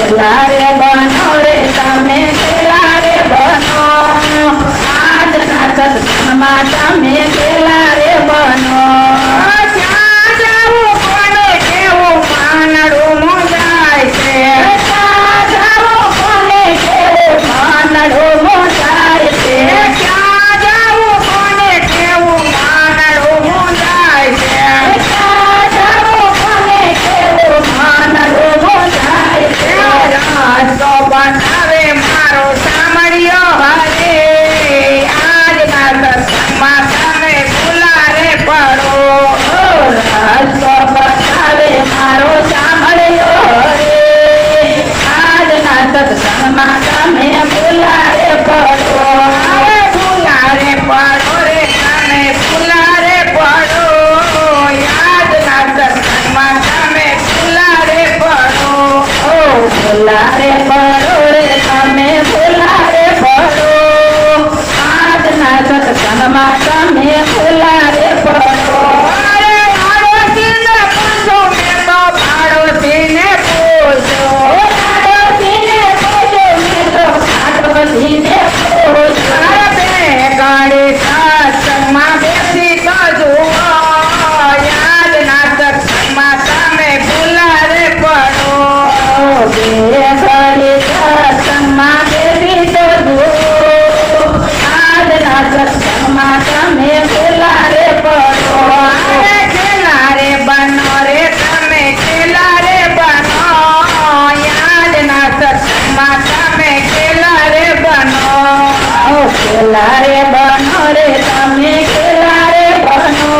કેલા રે બનો રે તમે કેલા રે બનો આજના સત્સંગમાં તમે કેલા રે બનો ક્યાં જાવું કોને કેવું માનડું મુંજાય છે ક્યાં જાવું કોને કેવું માનડું મુંજાય છે ક્યાં જાવું કોને કેવું માનડું મુંજાય છે ક્યાં જાવું કોને કેવું માનડું મુંજાય છે રાસ્તો બનાવે મારો સામળિયો હરે આજના સત્સંગમાં તમે ફુલારે પડો રાસ્તો બનાવે મારો સામળિયો હરે આજના સત્સંગમાં તમે ફુલારે પડો ફુલારે પડો રે તમે ફુલારે પડો આજના સત્સંગમાં તમે ફુલારે પડો ફુલારે પડો રે તમે ફુલારે પડો આજના સત્સંગમાં તમે ફુલારે પડો અરે આડોશીને પૂછો મેં તો પાડોશીને પૂછો આડોશીને પૂછો મેં તો પાડોશીને પૂછો અરે બે ગાડી સત્સંગમાં બેસી તો જુઓ આજના સત્સંગમાં તમે ફુલારે પડો બે ઘડી સત્સંગમાં બેસી તો જુઓ આજના સત્સંગમાં તમે ફુલારે પડો અરે ખેલારે બનો રે તમે ખેલારે બનો આજના સત્સંગમાં તમે ખેલારે બનો ખેલારે બનો રે તમે ખેલારે બનો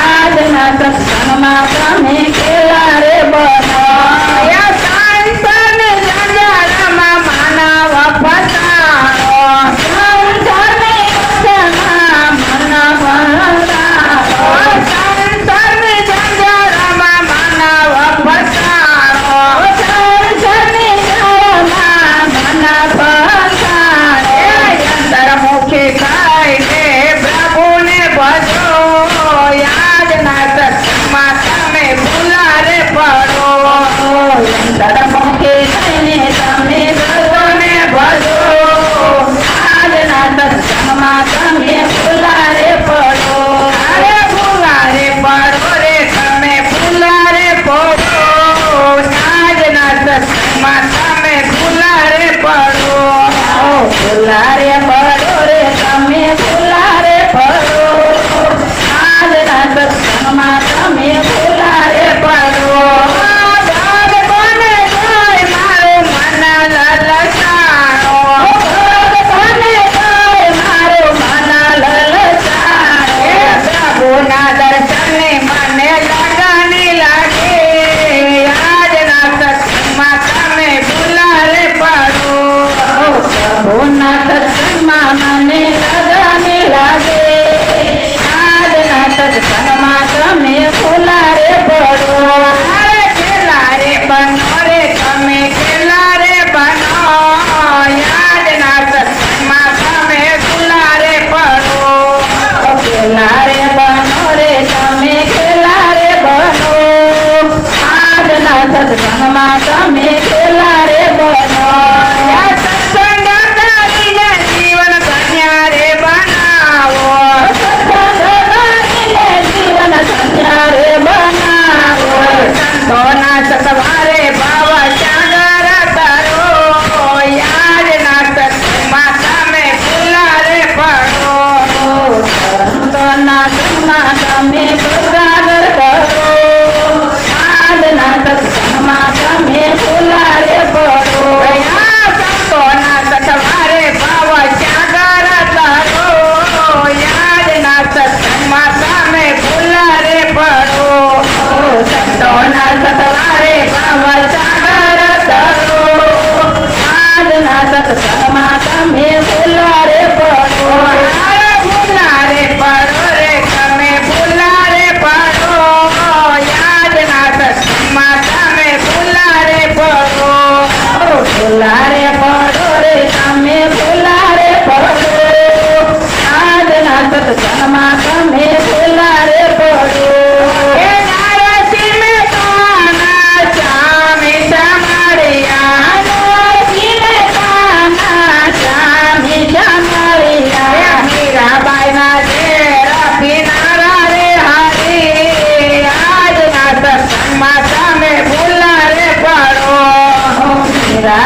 આજના સત્સંગમાં તમે ખેલારે બનો સંતને જંજારમાં માનવ ફસાણો સંતને જંજારમાં માનવ ફસાણો સંતને જંજારમાં માનવ ફસાણો સંતને જંજારમાં માનવ ફસાણો અંતરમુખી થઈને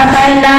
કૈલાસ